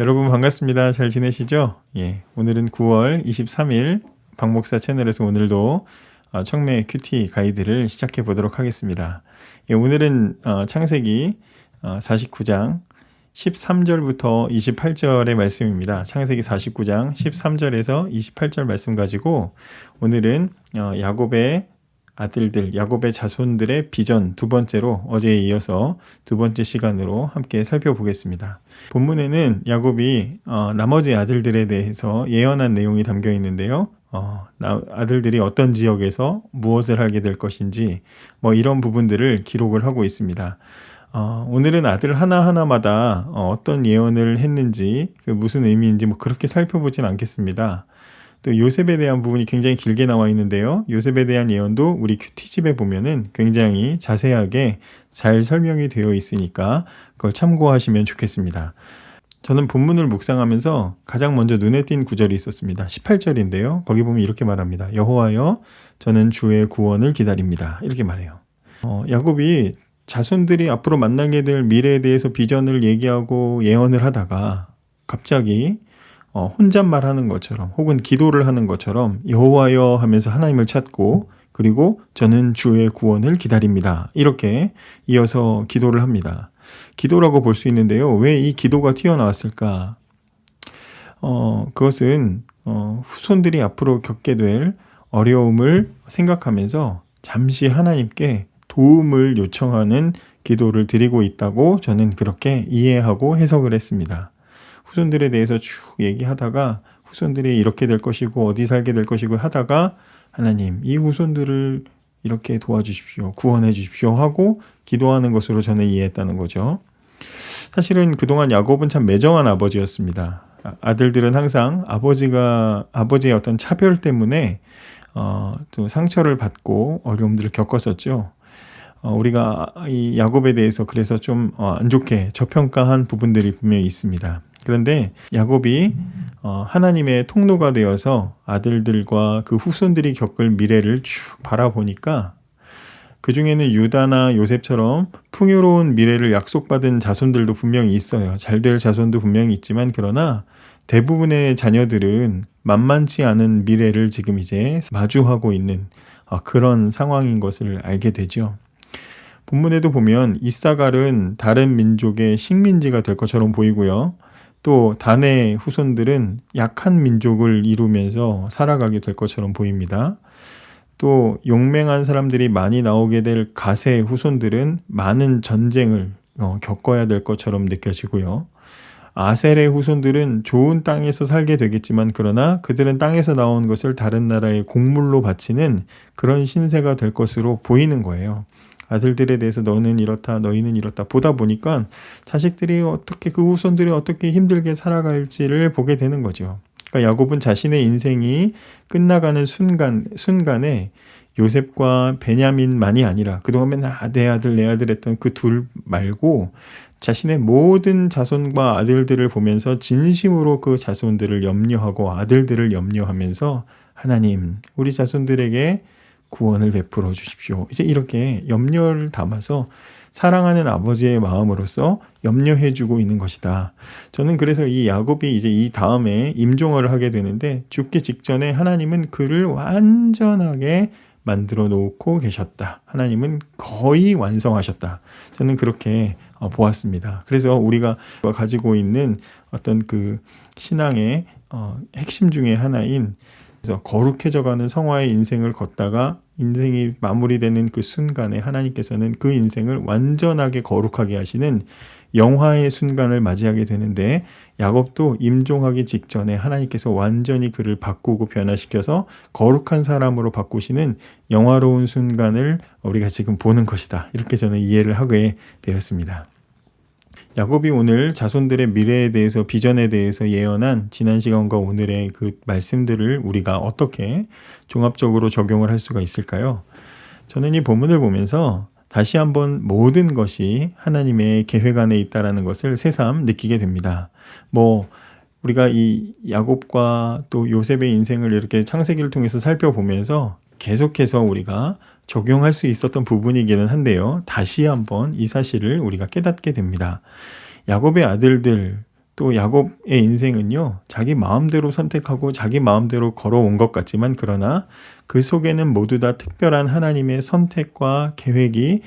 여러분 반갑습니다. 잘 지내시죠? 오늘은 9월 23일 박목사 채널에서 오늘도 청매 큐티 가이드를 시작해 보도록 하겠습니다. 오늘은 창세기 49장 13절부터 28절의 말씀입니다. 창세기 49장 13절에서 28절 말씀 가지고 오늘은 야곱의 아들들, 야곱의 자손들의 비전 두 번째로 어제에 이어서 두 번째 시간으로 함께 살펴보겠습니다. 본문에는 야곱이 나머지 아들들에 대해서 예언한 내용이 담겨 있는데요. 아들들이 어떤 지역에서 무엇을 하게 될 것인지 이런 부분들을 기록을 하고 있습니다. 오늘은 아들 하나하나마다 어떤 예언을 했는지 무슨 의미인지 그렇게 살펴보진 않겠습니다. 또 요셉에 대한 부분이 굉장히 길게 나와 있는데요. 요셉에 대한 예언도 우리 큐티집에 보면은 굉장히 자세하게 잘 설명이 되어 있으니까 그걸 참고하시면 좋겠습니다. 저는 본문을 묵상하면서 가장 먼저 눈에 띈 구절이 있었습니다. 18절인데요. 거기 보면 이렇게 말합니다. 여호와여, 저는 주의 구원을 기다립니다. 이렇게 말해요. 야곱이 자손들이 앞으로 만나게 될 미래에 대해서 비전을 얘기하고 예언을 하다가 갑자기 혼잣말 하는 것처럼 혹은 기도를 하는 것처럼 여호와여 하면서 하나님을 찾고 그리고 저는 주의 구원을 기다립니다. 이렇게 이어서 기도를 합니다. 기도라고 볼 수 있는데요. 왜 이 기도가 튀어나왔을까? 그것은 후손들이 앞으로 겪게 될 어려움을 생각하면서 잠시 하나님께 도움을 요청하는 기도를 드리고 있다고 저는 그렇게 이해하고 해석을 했습니다. 후손들에 대해서 쭉 얘기하다가 후손들이 이렇게 될 것이고 어디 살게 될 것이고 하다가 하나님 이 후손들을 이렇게 도와주십시오. 구원해 주십시오 하고 기도하는 것으로 저는 이해했다는 거죠. 사실은 그동안 야곱은 참 매정한 아버지였습니다. 아들들은 항상 아버지의 어떤 차별 때문에 또 상처를 받고 어려움들을 겪었었죠. 우리가 이 야곱에 대해서 그래서 좀 안 좋게 저평가한 부분들이 분명히 있습니다. 그런데 야곱이 하나님의 통로가 되어서 아들들과 그 후손들이 겪을 미래를 쭉 바라보니까 그 중에는 유다나 요셉처럼 풍요로운 미래를 약속받은 자손들도 분명히 있어요. 잘 될 자손도 분명히 있지만 그러나 대부분의 자녀들은 만만치 않은 미래를 지금 이제 마주하고 있는 그런 상황인 것을 알게 되죠. 본문에도 보면 이사갈은 다른 민족의 식민지가 될 것처럼 보이고요. 또 단의 후손들은 약한 민족을 이루면서 살아가게 될 것처럼 보입니다. 또 용맹한 사람들이 많이 나오게 될 갓의 후손들은 많은 전쟁을 겪어야 될 것처럼 느껴지고요. 아셀의 후손들은 좋은 땅에서 살게 되겠지만 그러나 그들은 땅에서 나온 것을 다른 나라에 곡물로 바치는 그런 신세가 될 것으로 보이는 거예요. 아들들에 대해서 너는 이렇다 너희는 이렇다 보다 보니까 자식들이 어떻게 그 후손들이 어떻게 힘들게 살아갈지를 보게 되는 거죠. 그러니까 야곱은 자신의 인생이 끝나가는 순간에 요셉과 베냐민만이 아니라 그동안 맨날 내 아들 했던 그 둘 말고 자신의 모든 자손과 아들들을 보면서 진심으로 그 자손들을 염려하고 아들들을 염려하면서 하나님 우리 자손들에게 구원을 베풀어 주십시오. 이제 이렇게 염려를 담아서 사랑하는 아버지의 마음으로서 염려해 주고 있는 것이다. 저는 그래서 이 야곱이 이제 이 다음에 임종을 하게 되는데 죽기 직전에 하나님은 그를 완전하게 만들어 놓고 계셨다. 하나님은 거의 완성하셨다. 저는 그렇게 보았습니다. 그래서 우리가 가지고 있는 어떤 그 신앙의 핵심 중에 하나인 그래서 거룩해져가는 성화의 인생을 걷다가 인생이 마무리되는 그 순간에 하나님께서는 그 인생을 완전하게 거룩하게 하시는 영화의 순간을 맞이하게 되는데 야곱도 임종하기 직전에 하나님께서 완전히 그를 바꾸고 변화시켜서 거룩한 사람으로 바꾸시는 영화로운 순간을 우리가 지금 보는 것이다. 이렇게 저는 이해를 하게 되었습니다. 야곱이 오늘 자손들의 미래에 대해서 비전에 대해서 예언한 지난 시간과 오늘의 그 말씀들을 우리가 어떻게 종합적으로 적용을 할 수가 있을까요? 저는 이 본문을 보면서 다시 한번 모든 것이 하나님의 계획 안에 있다는 것을 새삼 느끼게 됩니다. 우리가 이 야곱과 또 요셉의 인생을 이렇게 창세기를 통해서 살펴보면서 계속해서 우리가 적용할 수 있었던 부분이기는 한데요. 다시 한번 이 사실을 우리가 깨닫게 됩니다. 야곱의 아들들 또 야곱의 인생은요, 자기 마음대로 선택하고 자기 마음대로 걸어온 것 같지만 그러나 그 속에는 모두 다 특별한 하나님의 선택과 계획이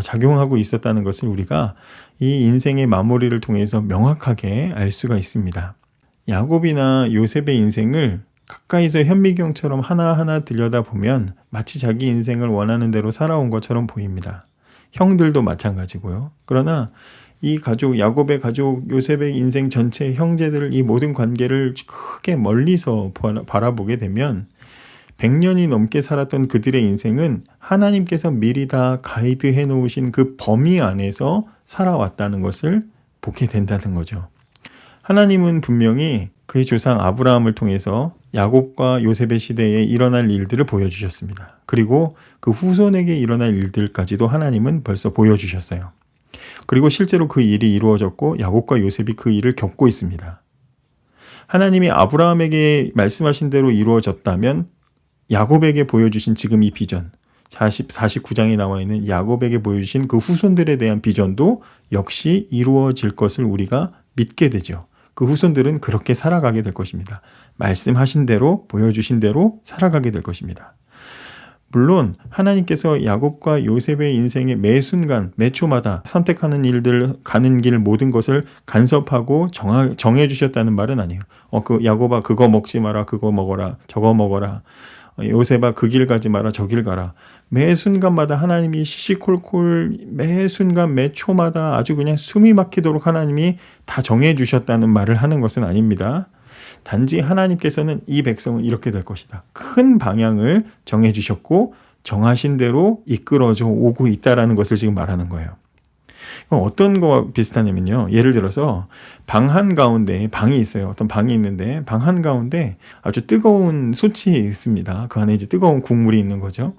작용하고 있었다는 것을 우리가 이 인생의 마무리를 통해서 명확하게 알 수가 있습니다. 야곱이나 요셉의 인생을 가까이서 현미경처럼 하나하나 들여다보면 마치 자기 인생을 원하는 대로 살아온 것처럼 보입니다. 형들도 마찬가지고요. 그러나 이 가족, 야곱의 가족, 요셉의 인생 전체 형제들 이 모든 관계를 크게 멀리서 바라보게 되면 100년이 넘게 살았던 그들의 인생은 하나님께서 미리 다 가이드해 놓으신 그 범위 안에서 살아왔다는 것을 보게 된다는 거죠. 하나님은 분명히 그의 조상 아브라함을 통해서 야곱과 요셉의 시대에 일어날 일들을 보여주셨습니다. 그리고 그 후손에게 일어날 일들까지도 하나님은 벌써 보여주셨어요. 그리고 실제로 그 일이 이루어졌고 야곱과 요셉이 그 일을 겪고 있습니다. 하나님이 아브라함에게 말씀하신 대로 이루어졌다면 야곱에게 보여주신 지금 이 비전, 49장에 나와 있는 야곱에게 보여주신 그 후손들에 대한 비전도 역시 이루어질 것을 우리가 믿게 되죠. 그 후손들은 그렇게 살아가게 될 것입니다. 말씀하신 대로, 보여주신 대로 살아가게 될 것입니다. 물론 하나님께서 야곱과 요셉의 인생의 매 순간, 매 초마다 선택하는 일들, 가는 길 모든 것을 간섭하고 정해 주셨다는 말은 아니에요. 그 야곱아 그거 먹지 마라, 그거 먹어라, 저거 먹어라. 요셉아 그 길 가지 마라, 저 길 가라. 매 순간마다 하나님이 시시콜콜 매 순간 매 초마다 아주 그냥 숨이 막히도록 하나님이 다 정해 주셨다는 말을 하는 것은 아닙니다. 단지 하나님께서는 이 백성은 이렇게 될 것이다. 큰 방향을 정해 주셨고 정하신 대로 이끌어져 오고 있다라는 것을 지금 말하는 거예요. 어떤 거와 비슷하냐면요. 예를 들어서 방 한가운데 방이 있어요. 어떤 방이 있는데 방 한가운데 아주 뜨거운 솥이 있습니다. 그 안에 이제 뜨거운 국물이 있는 거죠.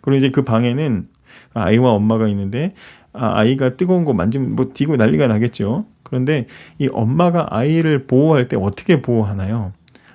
그리고 이제 그 방에는 아이와 엄마가 있는데 아이가 뜨거운 거 만지면 뭐 뛰고 난리가 나겠죠. 그런데 이 엄마가 아이를 보호할 때 어떻게 보호하나요?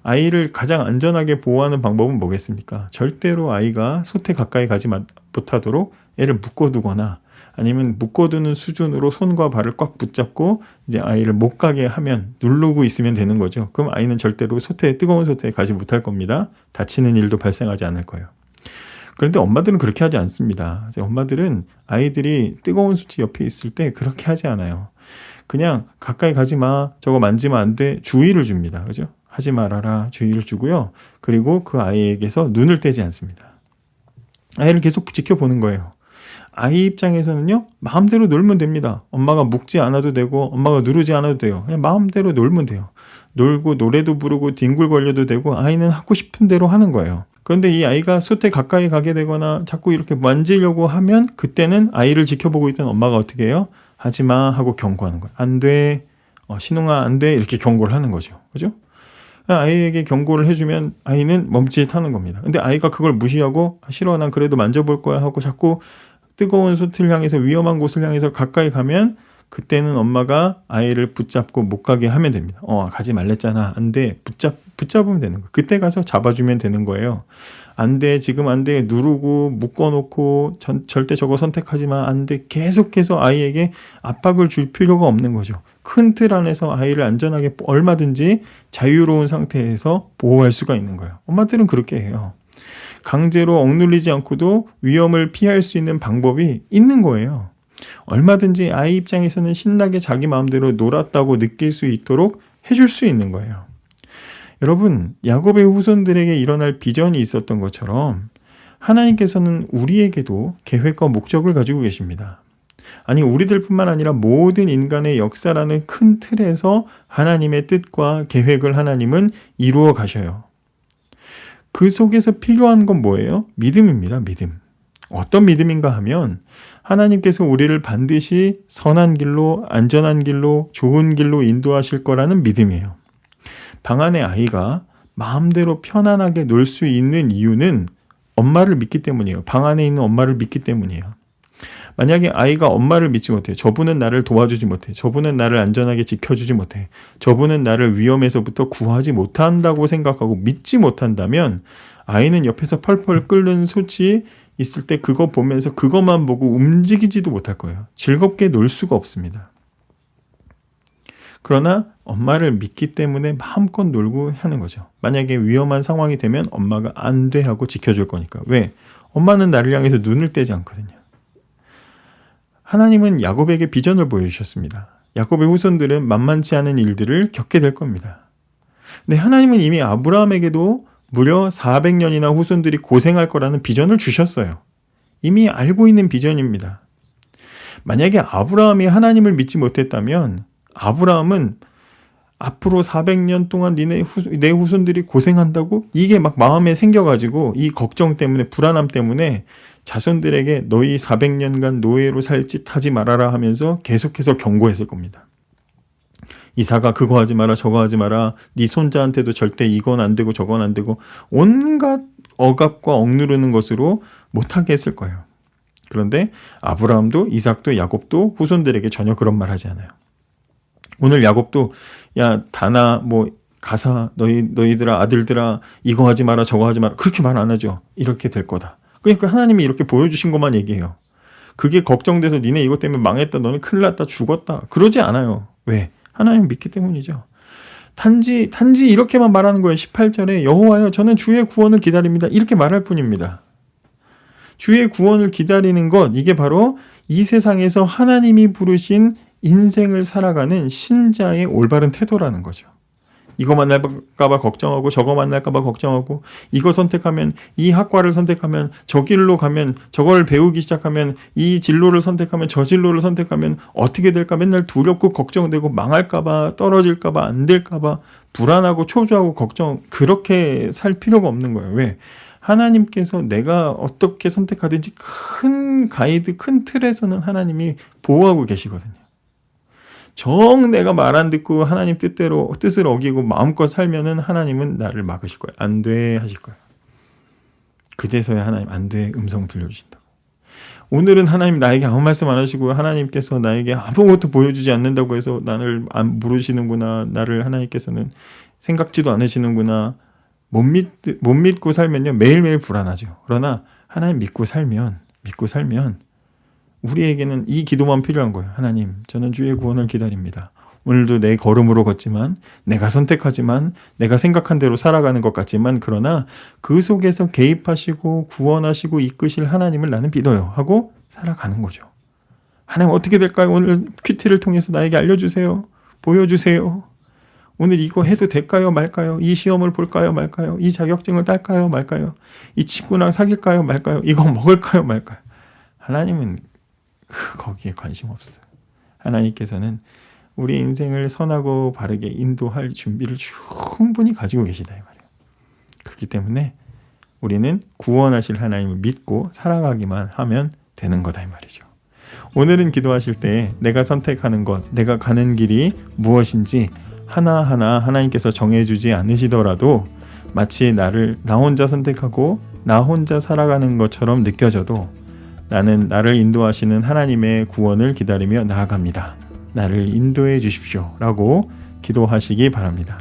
아이를 가장 안전하게 보호하는 방법은 뭐겠습니까? 절대로 아이가 솥에 가까이 가지 못하도록 애를 묶어두거나 아니면 묶어두는 수준으로 손과 발을 꽉 붙잡고 이제 아이를 못 가게 하면 누르고 있으면 되는 거죠. 그럼 아이는 절대로 뜨거운 솥에 가지 못할 겁니다. 다치는 일도 발생하지 않을 거예요. 그런데 엄마들은 그렇게 하지 않습니다. 엄마들은 아이들이 뜨거운 솥이 옆에 있을 때 그렇게 하지 않아요. 그냥 가까이 가지 마, 저거 만지면 안 돼, 주의를 줍니다. 그죠? 하지 말아라, 주의를 주고요. 그리고 그 아이에게서 눈을 떼지 않습니다. 아이를 계속 지켜보는 거예요. 아이 입장에서는요, 마음대로 놀면 됩니다. 엄마가 묶지 않아도 되고, 엄마가 누르지 않아도 돼요. 그냥 마음대로 놀면 돼요. 놀고, 노래도 부르고, 뒹굴거려도 되고, 아이는 하고 싶은 대로 하는 거예요. 그런데 이 아이가 솥에 가까이 가게 되거나 자꾸 이렇게 만지려고 하면, 그때는 아이를 지켜보고 있던 엄마가 어떻게 해요? 하지 마 하고 경고하는 거예요. 안 돼. 신웅아, 안 돼. 이렇게 경고를 하는 거죠. 그죠? 아이에게 경고를 해주면 아이는 멈칫하는 겁니다. 근데 아이가 그걸 무시하고, 싫어, 난 그래도 만져볼 거야 하고 자꾸 뜨거운 솥을 향해서 위험한 곳을 향해서 가까이 가면 그때는 엄마가 아이를 붙잡고 못 가게 하면 됩니다. 가지 말랬잖아. 안 돼. 붙잡으면 되는 거예요. 그때 가서 잡아주면 되는 거예요. 안 돼. 지금 안 돼. 누르고 묶어놓고 절대 저거 선택하지 마. 안 돼. 계속해서 아이에게 압박을 줄 필요가 없는 거죠. 큰 틀 안에서 아이를 안전하게 얼마든지 자유로운 상태에서 보호할 수가 있는 거예요. 엄마들은 그렇게 해요. 강제로 억눌리지 않고도 위험을 피할 수 있는 방법이 있는 거예요. 얼마든지 아이 입장에서는 신나게 자기 마음대로 놀았다고 느낄 수 있도록 해줄 수 있는 거예요. 여러분, 야곱의 후손들에게 일어날 비전이 있었던 것처럼 하나님께서는 우리에게도 계획과 목적을 가지고 계십니다. 아니, 우리들뿐만 아니라 모든 인간의 역사라는 큰 틀에서 하나님의 뜻과 계획을 하나님은 이루어 가셔요. 그 속에서 필요한 건 뭐예요? 믿음입니다. 믿음. 어떤 믿음인가 하면 하나님께서 우리를 반드시 선한 길로, 안전한 길로, 좋은 길로 인도하실 거라는 믿음이에요. 방 안에 아이가 마음대로 편안하게 놀 수 있는 이유는 엄마를 믿기 때문이에요. 방 안에 있는 엄마를 믿기 때문이에요. 만약에 아이가 엄마를 믿지 못해요. 저분은 나를 도와주지 못해. 저분은 나를 안전하게 지켜주지 못해. 저분은 나를 위험에서부터 구하지 못한다고 생각하고 믿지 못한다면 아이는 옆에서 펄펄 끓는 솥이 있을 때 그거 보면서 그것만 보고 움직이지도 못할 거예요. 즐겁게 놀 수가 없습니다. 그러나 엄마를 믿기 때문에 마음껏 놀고 하는 거죠. 만약에 위험한 상황이 되면 엄마가 안 돼 하고 지켜줄 거니까. 왜? 엄마는 나를 향해서 눈을 떼지 않거든요. 하나님은 야곱에게 비전을 보여주셨습니다. 야곱의 후손들은 만만치 않은 일들을 겪게 될 겁니다. 근데 하나님은 이미 아브라함에게도 무려 400년이나 후손들이 고생할 거라는 비전을 주셨어요. 이미 알고 있는 비전입니다. 만약에 아브라함이 하나님을 믿지 못했다면 아브라함은 앞으로 400년 동안 내 후손들이 고생한다고 이게 막 마음에 생겨가지고 이 걱정 때문에 불안함 때문에 자손들에게 너희 400년간 노예로 살 짓 하지 말아라 하면서 계속해서 경고했을 겁니다. 이사가 그거 하지 마라 저거 하지 마라 네 손자한테도 절대 이건 안 되고 저건 안 되고 온갖 억압과 억누르는 것으로 못하게 했을 거예요. 그런데 아브라함도 이삭도 야곱도 후손들에게 전혀 그런 말 하지 않아요. 오늘 야곱도 야 다나 뭐 가사 너희들아 아들들아 이거 하지 마라 저거 하지 마라 그렇게 말 안 하죠. 이렇게 될 거다. 그러니까 하나님이 이렇게 보여주신 것만 얘기해요. 그게 걱정돼서 니네 이것 때문에 망했다 너는 큰일 났다 죽었다 그러지 않아요. 왜? 하나님 믿기 때문이죠. 단지 이렇게만 말하는 거예요. 18절에 여호와여 저는 주의 구원을 기다립니다. 이렇게 말할 뿐입니다. 주의 구원을 기다리는 것 이게 바로 이 세상에서 하나님이 부르신 인생을 살아가는 신자의 올바른 태도라는 거죠. 이거 만날까 봐 걱정하고 저거 만날까 봐 걱정하고 이거 선택하면 이 학과를 선택하면 저 길로 가면 저걸 배우기 시작하면 이 진로를 선택하면 저 진로를 선택하면 어떻게 될까 맨날 두렵고 걱정되고 망할까 봐 떨어질까 봐 안 될까 봐 불안하고 초조하고 걱정 그렇게 살 필요가 없는 거예요. 왜? 하나님께서 내가 어떻게 선택하든지 큰 가이드 큰 틀에서는 하나님이 보호하고 계시거든요. 정 내가 말 안 듣고 하나님 뜻을 어기고 마음껏 살면은 하나님은 나를 막으실 거예요. 안 돼 하실 거예요. 그제서야 하나님 안 돼 음성 들려주신다고. 오늘은 하나님 나에게 아무 말씀 안 하시고 하나님께서 나에게 아무것도 보여주지 않는다고 해서 나를 안 모르시는구나. 나를 하나님께서는 생각지도 않으시는구나. 못 믿고 살면요 매일매일 불안하죠. 그러나 하나님 믿고 살면 우리에게는 이 기도만 필요한 거예요. 하나님, 저는 주의 구원을 기다립니다. 오늘도 내 걸음으로 걷지만, 내가 선택하지만, 내가 생각한 대로 살아가는 것 같지만, 그러나 그 속에서 개입하시고 구원하시고 이끄실 하나님을 나는 믿어요. 하고 살아가는 거죠. 하나님 어떻게 될까요? 오늘 큐티를 통해서 나에게 알려주세요. 보여주세요. 오늘 이거 해도 될까요? 말까요? 이 시험을 볼까요? 말까요? 이 자격증을 딸까요? 말까요? 이 친구랑 사귈까요? 말까요? 이거 먹을까요? 말까요? 하나님은 거기에 관심 없어요. 하나님께서는 우리 인생을 선하고 바르게 인도할 준비를 충분히 가지고 계시다 이 말이에요. 그렇기 때문에 우리는 구원하실 하나님을 믿고 살아가기만 하면 되는 거다 이 말이죠. 오늘은 기도하실 때 내가 선택하는 것, 내가 가는 길이 무엇인지 하나하나 하나님께서 정해주지 않으시더라도 마치 나 혼자 선택하고 나 혼자 살아가는 것처럼 느껴져도 나는 나를 인도하시는 하나님의 구원을 기다리며 나아갑니다. 나를 인도해 주십시오. 라고 기도하시기 바랍니다.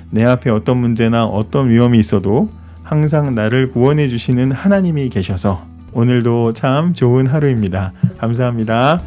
내 앞에 어떤 문제나 어떤 위험이 있어도 항상 나를 구원해 주시는 하나님이 계셔서 오늘도 참 좋은 하루입니다. 감사합니다.